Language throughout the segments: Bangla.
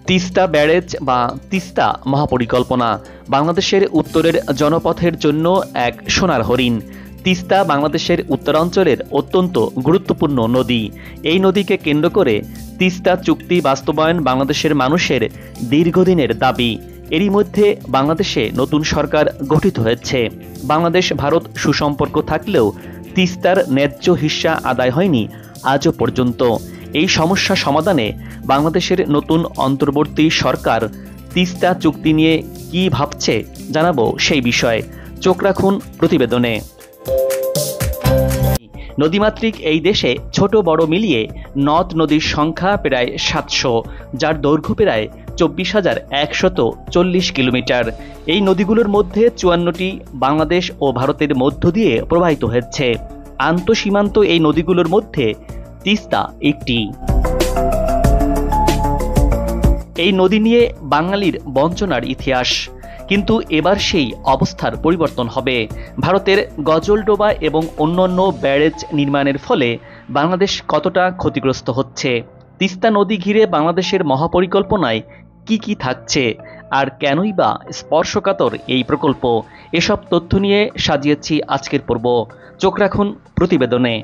তিস্তা ব্যারেজ বা তিস্তা মহাপরিকল্পনা বাংলাদেশের উত্তরের জনপথের জন্য এক সোনার হরিণ। তিস্তা বাংলাদেশের উত্তরাঞ্চলের অত্যন্ত গুরুত্বপূর্ণ নদী। এই নদীকে কেন্দ্র করে তিস্তা চুক্তি বাস্তবায়ন বাংলাদেশের মানুষের দীর্ঘদিনের দাবি। এরই মধ্যে বাংলাদেশে নতুন সরকার গঠিত হয়েছে। বাংলাদেশ ভারত সুসম্পর্ক থাকলেও তিস্তার ন্যায্য হিস্সা আদায় হয়নি আজও পর্যন্ত। এই সমস্যা সমাধানে বাংলাদেশের নতুন অন্তর্বর্তী সরকার তিস্তা চুক্তি নিয়ে কি ভাবছে জানাবো সেই বিষয়ে। চোখ রাখুন প্রতিবেদনে। নদীমাতৃক এই দেশে ছোট বড় মিলিয়ে নদ নদীর সংখ্যা প্রায় 700, যার দৈর্ঘ্য প্রায় 24,140 কিলোমিটার। এই নদীগুলোর মধ্যে 54টি বাংলাদেশ ও ভারতের মধ্য দিয়ে প্রবাহিত হচ্ছে। আন্তঃসীমান্ত এই নদীগুলোর মধ্যে তিস্তা একটি। এই নদী নিয়ে বাঙালির বঞ্চনার ইতিহাস, কিন্তু এবার সেই অবস্থার পরিবর্তন হবে। ভারতের গজলডোবা এবং অন্যান্য ব্যারেজ নির্মাণের ফলে বাংলাদেশ কতটা ক্ষতিগ্রস্ত হচ্ছে, তিস্তা নদী ঘিরে বাংলাদেশের মহাপরিকল্পনায় কি কি থাকছে, আর কেনই বা স্পর্শকাতর এই প্রকল্প, এসব তথ্য নিয়ে সাজিয়েছি আজকের পর্ব। চোখ রাখুন প্রতিবেদনে।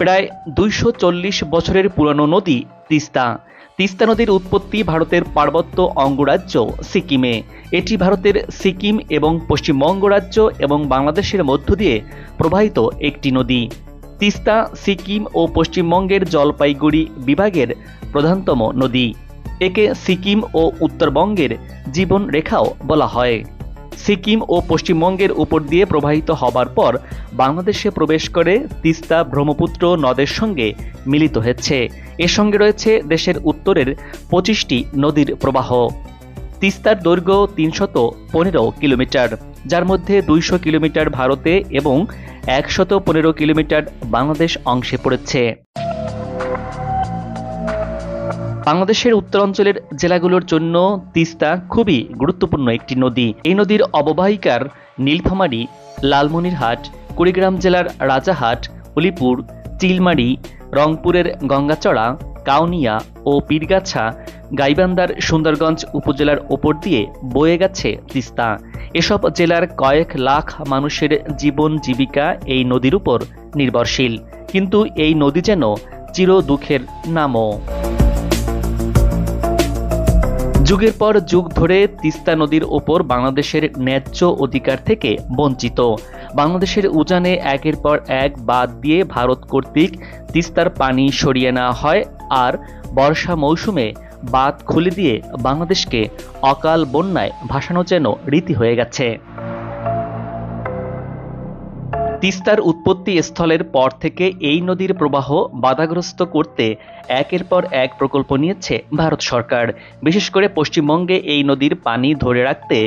প্রায় 240 বছরের পুরানো নদী তিস্তা। তিস্তা নদীর উৎপত্তি ভারতের পার্বত্য অঙ্গরাজ্য সিকিমে। এটি ভারতের সিকিম এবং পশ্চিমবঙ্গ রাজ্য এবং বাংলাদেশের মধ্য দিয়ে প্রবাহিত একটি নদী। তিস্তা সিকিম ও পশ্চিমবঙ্গের জলপাইগুড়ি বিভাগের প্রধানতম নদী। একে সিকিম ও উত্তরবঙ্গের জীবন রেখাও বলা হয়। সিকিম ও পশ্চিমবঙ্গের উপর দিয়ে প্রবাহিত হবার পর বাংলাদেশে প্রবেশ করে তিস্তা ব্রহ্মপুত্র নদের সঙ্গে মিলিত হচ্ছে। এর সঙ্গে রয়েছে দেশের উত্তরের 25টি নদীর প্রবাহ। তিস্তার দৈর্ঘ্য 315 কিলোমিটার, যার মধ্যে 200 কিলোমিটার ভারতে এবং 115 কিলোমিটার বাংলাদেশ অংশে পড়েছে। বাংলাদেশের উত্তরাঞ্চলের জেলাগুলোর জন্য তিস্তা খুবই গুরুত্বপূর্ণ একটি নদী। এই নদীর অববাহিকার নীলফামারী, লালমনিরহাট, কুড়িগ্রাম জেলার রাজারহাট, উলিপুর, চিলমারী, রংপুরের গঙ্গাচড়া, কাউনিয়া ও পীরগাছা, গাইবান্ধার সুন্দরগঞ্জ উপজেলার ওপর দিয়ে বয়ে গেছে তিস্তা। এসব জেলার কয়েক লাখ মানুষের জীবন জীবিকা এই নদীর উপর নির্ভরশীল, কিন্তু এই নদী যেন চির দুঃখের নামও। যুগের পর যুগ ধরে তিস্তা নদীর ওপর বাংলাদেশের ন্যায্য অধিকার থেকে বঞ্চিত। বাংলাদেশের উজানে একের পর এক বাঁধ দিয়ে ভারত কর্তৃক তিস্তার পানি সরিয়ে নেওয়া হয়, আর বর্ষা মৌসুমে বাঁধ খুলে দিয়ে বাংলাদেশকে অকাল বন্যায় ভাসানো যেন রীতি হয়ে গেছে। তিস্তার উৎপত্তি স্থলের পর থেকে এই নদীর প্রবাহ বাধাগ্রস্ত করতে একের পর এক প্রকল্প নিয়েছে ভারত সরকার। বিশেষ করে পশ্চিমবঙ্গে এই নদীর পানি ধরে রাখতে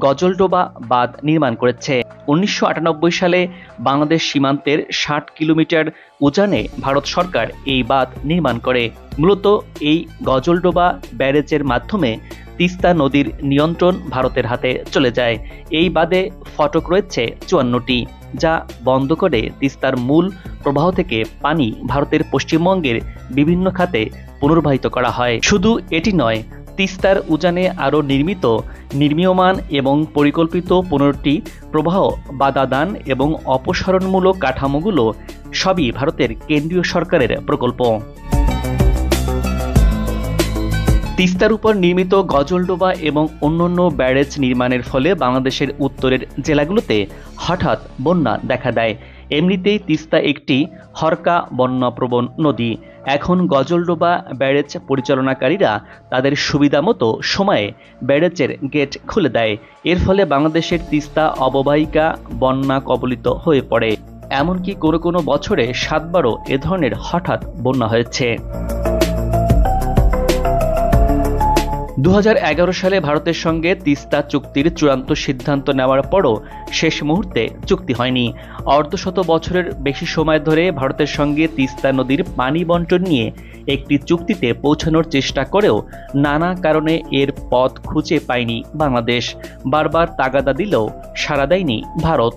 গজলডোবা বাঁধ নির্মাণ করেছে। 1998 সালে বাংলাদেশ সীমান্তের 60 কিলোমিটার উজানে ভারত সরকার এই বাঁধ নির্মাণ করে। মূলত এই গজলডোবা ব্যারেজের মাধ্যমে তিস্তা নদীর নিয়ন্ত্রণ ভারতের হাতে চলে যায়। এই বাঁধে ফটক রয়েছে 54টি, যা বন্ধ করে তিস্তার মূল প্রবাহ থেকে পানি ভারতের পশ্চিমবঙ্গের বিভিন্ন খাতে পুনর্বাহিত করা হয়। শুধু এটি নয়, তিস্তার উজানে আরও নির্মীয়মান এবং পরিকল্পিত 15টি প্রবাহ বাধাদান এবং অপসারণমূলক কাঠামোগুলো সবই ভারতের কেন্দ্রীয় সরকারের প্রকল্প। তিস্তার উপর নির্মিত গজলডোবা এবং অন্যান্য ব্যারেজ নির্মাণের ফলে বাংলাদেশের উত্তরের জেলাগুলোতে হঠাৎ বন্যা দেখা দেয়। এমনিতেই তিস্তা একটি হরকা বন্যাপ্রবণ নদী। এখন গজলডোবা ব্যারেজ পরিচালনাকারীরা তাদের সুবিধামতো সময়ে ব্যারেজের গেট খুলে দেয়। এর ফলে বাংলাদেশের তিস্তা অববাহিকা বন্যা কবলিত হয়ে পড়ে। এমনকি কোনো কোনো বছরে 7বারও এ ধরনের হঠাৎ বন্যা হয়েছে। 2011 সালে ভারতের সঙ্গে তিস্তা চুক্তির চূড়ান্ত সিদ্ধান্ত নেওয়ার পরও শেষ মুহূর্তে চুক্তি হয়নি। অর্ধশত বছরের বেশি সময় ধরে ভারতের সঙ্গে তিস্তা নদীর পানি বণ্টন নিয়ে একটি চুক্তিতে পৌঁছানোর চেষ্টা করেও নানা কারণে এর পথ খুঁজে পায়নি বাংলাদেশ। বারবার তাগাদা দিলেও সাড়া দেয়নি ভারত।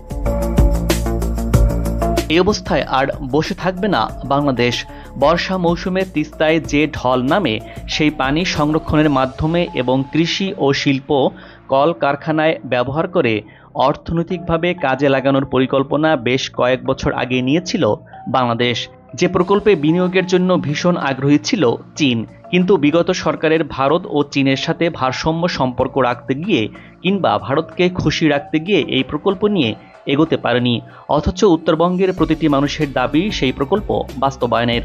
এই অবস্থায় আর বসে থাকবে না বাংলাদেশ। বর্ষা মৌসুমে তিস্তায় যে ঢল নামে সেই পানি সংরক্ষণের মাধ্যমে এবং কৃষি ও শিল্প কলকারখানায় ব্যবহার করে অর্থনৈতিকভাবে কাজে লাগানোর পরিকল্পনা বেশ কয়েক বছর আগে নিয়েছিল বাংলাদেশ। যে প্রকল্পে বিনিয়োগের জন্য ভীষণ আগ্রহী ছিল চীন, কিন্তু বিগত সরকারের ভারত ও চীনের সাথে ভারসাম্য সম্পর্ক রাখতে গিয়ে কিংবা ভারতকে খুশি রাখতে গিয়ে এই প্রকল্প নিয়ে এগোতে পারেনি। অথচ উত্তরবঙ্গের প্রতিটি মানুষের দাবি সেই প্রকল্প বাস্তবায়নের।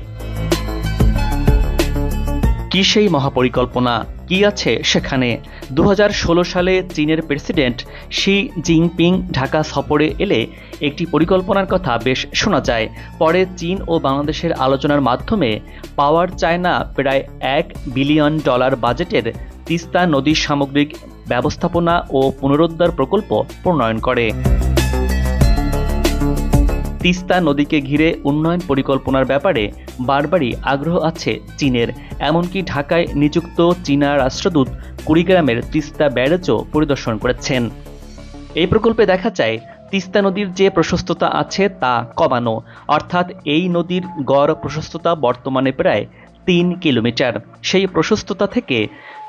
কি সেই মহাপরিকল্পনা, কি আছে সেখানে? 2016 সালে চীনের প্রেসিডেন্ট শি জিনপিং ঢাকা সফরে এলে একটি পরিকল্পনার কথা বেশ শোনা যায়। পরে চীন ও বাংলাদেশের আলোচনার মাধ্যমে পাওয়ার চায়না প্রায় $1 বিলিয়ন বাজেটের তিস্তা নদীর সামগ্রিক ব্যবস্থাপনা ও পুনরুদ্ধার প্রকল্প প্রণয়ন করে। তিস্তা নদীকে ঘিরে উন্নয়ন পরিকল্পনার ব্যাপারে বারবারই আগ্রহ আছে চীনের। এমনকি ঢাকায় নিযুক্ত চীনা রাষ্ট্রদূত কুড়িগ্রামের তিস্তা ব্যারেজও পরিদর্শন করেছেন। এই প্রকল্পে দেখা যায় তিস্তা নদীর যে প্রশস্ততা আছে তা কমানো, অর্থাৎ এই নদীর গড় প্রশস্ততা বর্তমানে প্রায় 3 কিলোমিটার, সেই প্রশস্ততা থেকে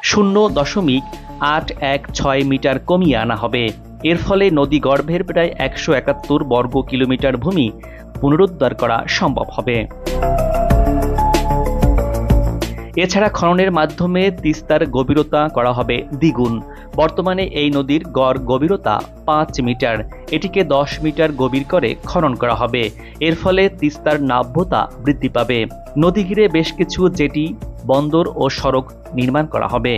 0.816 মিটার কমিয়ে আনা হবে। এর ফলে নদী গর্ভের প্রায় 171 বর্গ কিলোমিটার ভূমি পুনরুদ্ধার করা সম্ভব হবে। এছাড়া খননের মাধ্যমে তিস্তার গভীরতা করা হবে দ্বিগুণ। বর্তমানে এই নদীর গড় গভীরতা 5 মিটার, এটিকে 10 মিটার গভীর করে খনন করা হবে। এর ফলে তিস্তার নাব্যতা বৃদ্ধি পাবে। নদী ঘিরে বেশ কিছু জেটি, বন্দর ও সড়ক নির্মাণ করা হবে।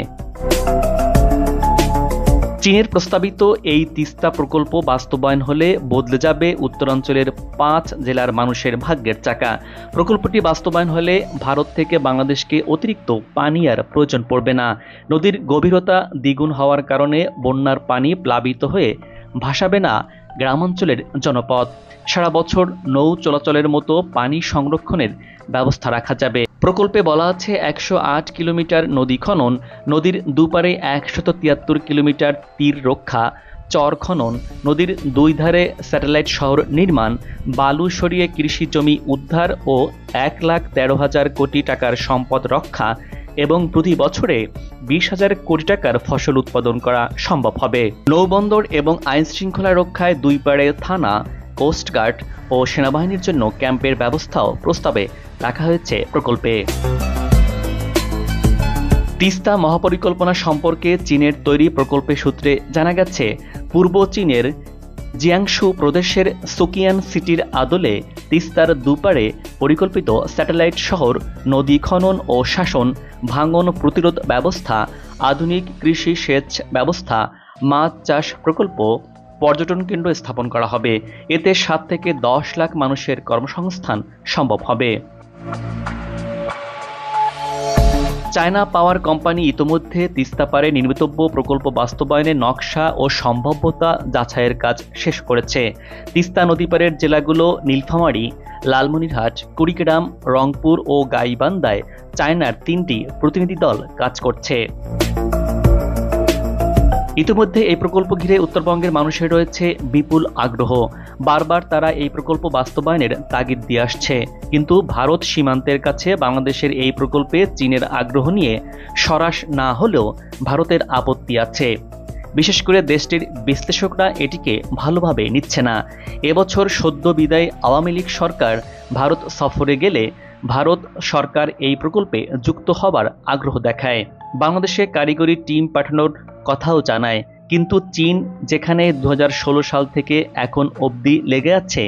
চীনের প্রস্তাবিত এই তিস্তা প্রকল্প বাস্তবায়ন হলে বদলে যাবে উত্তরাঞ্চলের 5 জেলার মানুষের ভাগ্যের চাকা। প্রকল্পটি বাস্তবায়ন হলে ভারত থেকে বাংলাদেশকে অতিরিক্ত পানি আর প্রয়োজন পড়বে না। নদীর গভীরতা দ্বিগুণ হওয়ার কারণে বন্যার পানি প্লাবিত হয়ে ভাসাবে না গ্রামাঞ্চলের জনপদ। সারা বছর নৌ চলাচলের মতো পানি সংরক্ষণের ব্যবস্থা রাখা যাবে। প্রকল্পে বলা আছে 108 কিলোমিটার নদী খনন, নদীর দুপারে 173 কিলোমিটার তীর রক্ষা, চর খনন, নদীর 2 ধারে স্যাটেলাইট শহর নির্মাণ, বালু সরিয়ে কৃষি জমি উদ্ধার ও 1,13,000 কোটি টাকার সম্পদ রক্ষা এবং প্রতি বছরে 20,000 কোটি টাকার ফসল উৎপাদন করা সম্ভব হবে। নৌবন্দর এবং আইন শৃঙ্খলা রক্ষায় 2 পাড়ে থানা, কোস্টগার্ড ও সেনাবাহিনীর জন্য ক্যাম্পের ব্যবস্থাও প্রস্তাবে রাখা হয়েছে প্রকল্পে। তিস্তা মহাপরিকল্পনা সম্পর্কে চীনের তৈরি প্রকল্পের সূত্রে জানা গেছে, পূর্ব চীনের জিয়াংশু প্রদেশের সুকিয়ান সিটির আদলে তিস্তার দুপারে পরিকল্পিত স্যাটেলাইট শহর, নদী খনন ও শাসন, ভাঙন প্রতিরোধ ব্যবস্থা, আধুনিক কৃষি সেচ ব্যবস্থা, মাছ চাষ প্রকল্প, পর্যটন কেন্দ্র স্থাপন করা হবে। এতে 7 থেকে 10 লাখ মানুষের কর্মসংস্থান সম্ভব হবে। চায়না পাওয়ার কোম্পানি ইতোমধ্যে তিস্তা পারে নির্মিতব্য প্রকল্প বাস্তবায়নে নকশা ও সম্ভাব্যতা যাচাইয়ের কাজ শেষ করেছে। তিস্তা নদীপাড়ের জেলাগুলো নীলফামারী, লালমনিরহাট, কুড়িগ্রাম, রংপুর ও গাইবান্ধায় চায়নার 3টি প্রতিনিধি দল কাজ করছে। ইতিমধ্যে এই প্রকল্প ঘিরে উত্তরবঙ্গের মানুষের রয়েছে বিপুল আগ্রহ। বারবার তারা এই প্রকল্প বাস্তবায়নের তাগিদ দিয়ে আসছে, কিন্তু ভারত সীমান্তের কাছে বাংলাদেশের এই প্রকল্পে চীনের আগ্রহ নিয়ে সরাস না হলেও ভারতের আপত্তি আছে। বিশেষ করে দেশটির বিশ্লেষকরা এটিকে ভালোভাবে নিচ্ছে না। এবছর সদ্য বিদায়ী আওয়ামী লীগ সরকার ভারত সফরে গেলে ভারত সরকার এই প্রকল্পে যুক্ত হবার আগ্রহ দেখায়, বাংলাদেশে কারিগরি টিম পাঠানোর কথাও জানায়। কিন্তু চীন যেখানে 2016 সাল থেকে এখন অবধি লেগে আছে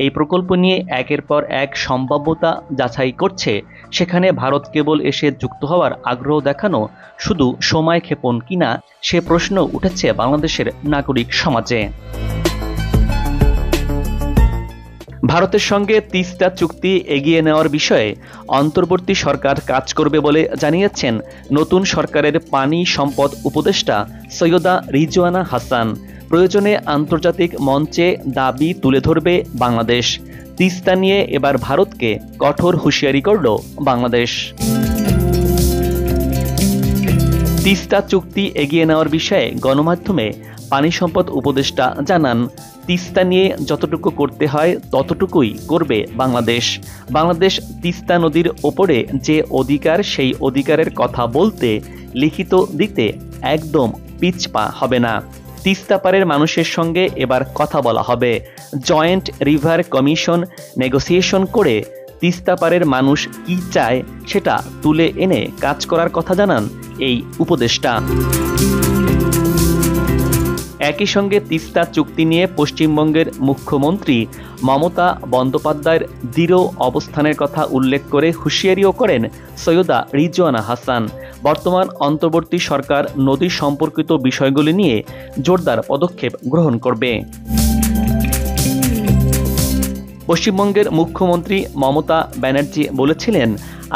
এই প্রকল্প নিয়ে একের পর এক সম্ভাব্যতা যাচাই করছে, সেখানে ভারত কেবল এসে যুক্ত হওয়ার আগ্রহ দেখানো শুধু সময় ক্ষেপণ কিনা সে প্রশ্ন উঠেছে বাংলাদেশের নাগরিক সমাজে। ভারতের সঙ্গে তিস্তা চুক্তি এগিয়ে নেওয়ার বিষয়ে অন্তর্বর্তী সরকার কাজ করবে বলে জানিয়েছেন নতুন সরকারের পানি সম্পদ উপদেষ্টা সৈয়দা রিজওয়ানা হাসান। প্রয়োজনে আন্তর্জাতিক মঞ্চে দাবি তুলে ধরবে বাংলাদেশ। তিস্তা নিয়ে এবার ভারতকে কঠোর হুঁশিয়ারি করল বাংলাদেশ। তিস্তা চুক্তি এগিয়ে নেওয়ার বিষয়ে গণমাধ্যমে পানি সম্পদ উপদেষ্টা জানান, তিস্তা নিয়ে যতটুকু করতে হয় ততটুকুই করবে বাংলাদেশ। বাংলাদেশ তিস্তা নদীর ওপরে যে অধিকার, সেই অধিকারের কথা বলতে, লিখিত দিতে একদম পিছপা হবে না। তিস্তা পারের মানুষের সঙ্গে এবার কথা বলা হবে। জয়েন্ট রিভার কমিশন নেগোসিয়েশন করে তিস্তা পারের মানুষ কি চায় সেটা তুলে এনে কাজ করার কথা জানান এই উপদেষ্টা। একই সঙ্গে তিস্তা চুক্তি নিয়ে পশ্চিমবঙ্গের মুখ্যমন্ত্রী মমতা বন্দ্যোপাধ্যায়ের দৃঢ় অবস্থানের কথা উল্লেখ করে হুঁশিয়ারিও করেন সৈয়দা রিজওয়ানা হাসান। বর্তমান অন্তর্বর্তী সরকার নদী সম্পর্কিত বিষয়গুলি নিয়ে জোরদার পদক্ষেপ গ্রহণ করবে। পশ্চিমবঙ্গের মুখ্যমন্ত্রী মমতা ব্যানার্জি বলেছিলেন,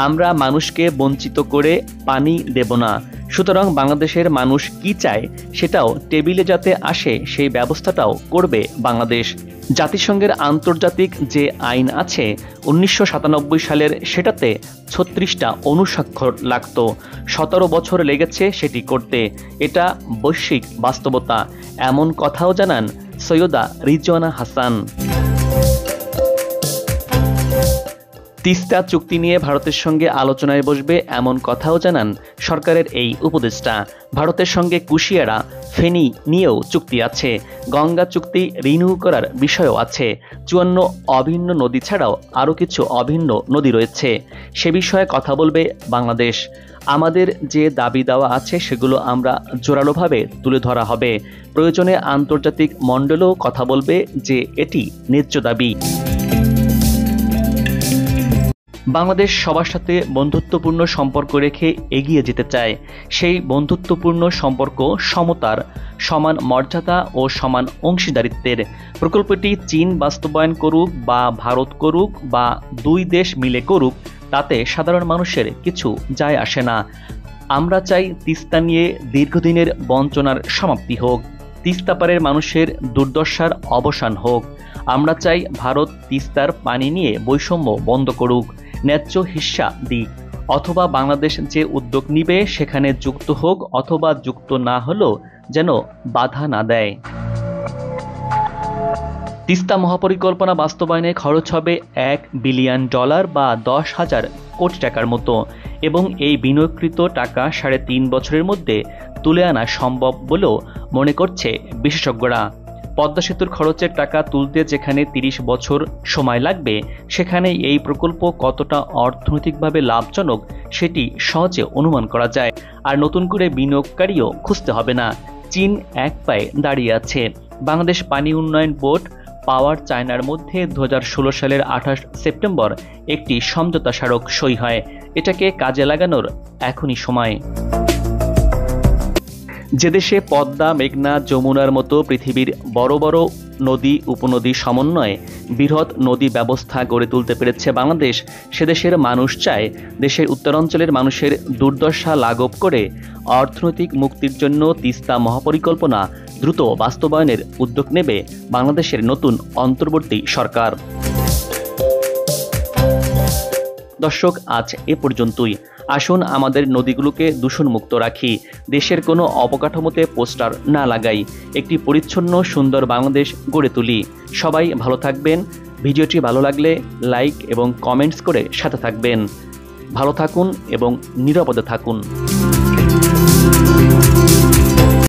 আমরা মানুষকে বঞ্চিত করে পানি দেব না। সুতরাং বাংলাদেশের মানুষ কি চায় সেটাও টেবিলে যাতে আসে সেই ব্যবস্থাটাও করবে বাংলাদেশ। জাতিসংঘের আন্তর্জাতিক যে আইন আছে 1997 সালের, সেটাতে 36টা অনুস্বাক্ষর লাগত। 17 বছর লেগেছে সেটি করতে। এটা বৈশ্বিক বাস্তবতা, এমন কথাও জানান সৈয়দা রিজওয়ানা হাসান। তিস্তা চুক্তি নিয়ে ভারতের সঙ্গে আলোচনায় বসবে এমন কথাও জানান সরকারের এই উপদেষ্টা। ভারতের সঙ্গে কুশিয়ারা, ফেনী নিয়েও চুক্তি আছে। গঙ্গা চুক্তি রিনিউ করার বিষয়ও আছে। 54 অভিন্ন নদী ছাড়াও আরও কিছু অভিন্ন নদী রয়েছে, সে বিষয়ে কথা বলবে বাংলাদেশ। আমাদের যে দাবি দেওয়া আছে সেগুলো আমরা জোরালোভাবে তুলে ধরা হবে। প্রয়োজনে আন্তর্জাতিক মণ্ডলও কথা বলবে যে এটি ন্যায্য দাবি। বাংলাদেশ সবার সাথে বন্ধুত্বপূর্ণ সম্পর্ক রেখে এগিয়ে যেতে চায়। সেই বন্ধুত্বপূর্ণ সম্পর্ক সমতার, সমান মর্যাদা ও সমান অংশীদারিত্বের। প্রকল্পটি চীন বাস্তবায়ন করুক বা ভারত করুক বা দুই দেশ মিলে করুক, তাতে সাধারণ মানুষের কিছু যায় আসে না। আমরা চাই তিস্তা নিয়ে দীর্ঘদিনের বঞ্চনার সমাপ্তি হোক, তিস্তা পারের মানুষের দুর্দশার অবসান হোক। আমরা চাই ভারত তিস্তার পানি নিয়ে বৈষম্য বন্ধ করুক, ন্যায্য হিস্সা দিক, অথবা বাংলাদেশ যে উদ্যোগ নিবে সেখানে যুক্ত হোক, অথবা যুক্ত না হলেও যেন বাধা না দেয়। তিস্তা মহাপরিকল্পনা বাস্তবায়নে খরচ হবে $1 বিলিয়ন বা 10,000 কোটি টাকার মতো, এবং এই বিনিয়োগকৃত টাকা 3.5 বছরের মধ্যে তুলে আনা সম্ভব বলেও মনে করছে বিশেষজ্ঞরা। পদ্মা সেতুর খরচের টাকা তুলতে যেখানে 30 বছর সময় লাগবে, সেখানে এই প্রকল্প কতটা অর্থনৈতিকভাবে লাভজনক সেটি সহজে অনুমান করা যায়। আর নতুন করে বিনিয়োগকারীও খুঁজতে হবে না। চীন এক পায়ে দাঁড়িয়ে আছে। বাংলাদেশ পানি উন্নয়ন বোর্ড, পাওয়ার চায়নার মধ্যে 2016 সালের 28 সেপ্টেম্বর একটি সমঝোতা স্মারক সই হয়। এটাকে কাজে লাগানোর এখনই সময়। যে দেশে পদ্মা, মেঘনা, যমুনার মতো পৃথিবীর বড় বড় নদী উপনদী সমন্বয়ে বৃহৎ নদী ব্যবস্থা গড়ে তুলতে পেরেছে বাংলাদেশ, সে দেশের মানুষ চায় দেশের উত্তরাঞ্চলের মানুষের দুর্দশা লাঘব করে অর্থনৈতিক মুক্তির জন্য তিস্তা মহাপরিকল্পনা দ্রুত বাস্তবায়নের উদ্যোগ নেবে বাংলাদেশের নতুন অন্তর্বর্তী সরকার। দর্শক, আজ এ পর্যন্তই। আসুন আমাদের নদীগুলোকে দূষণমুক্ত রাখি, দেশের কোনো অবকাঠামোতে পোস্টার না লাগাই, একটি পরিচ্ছন্ন সুন্দর বাংলাদেশ গড়ে তুলি। সবাই ভালো থাকবেন। ভিডিওটি ভালো লাগলে লাইক এবং কমেন্টস করে সাথে থাকবেন। ভালো থাকুন এবং নিরাপদে থাকুন।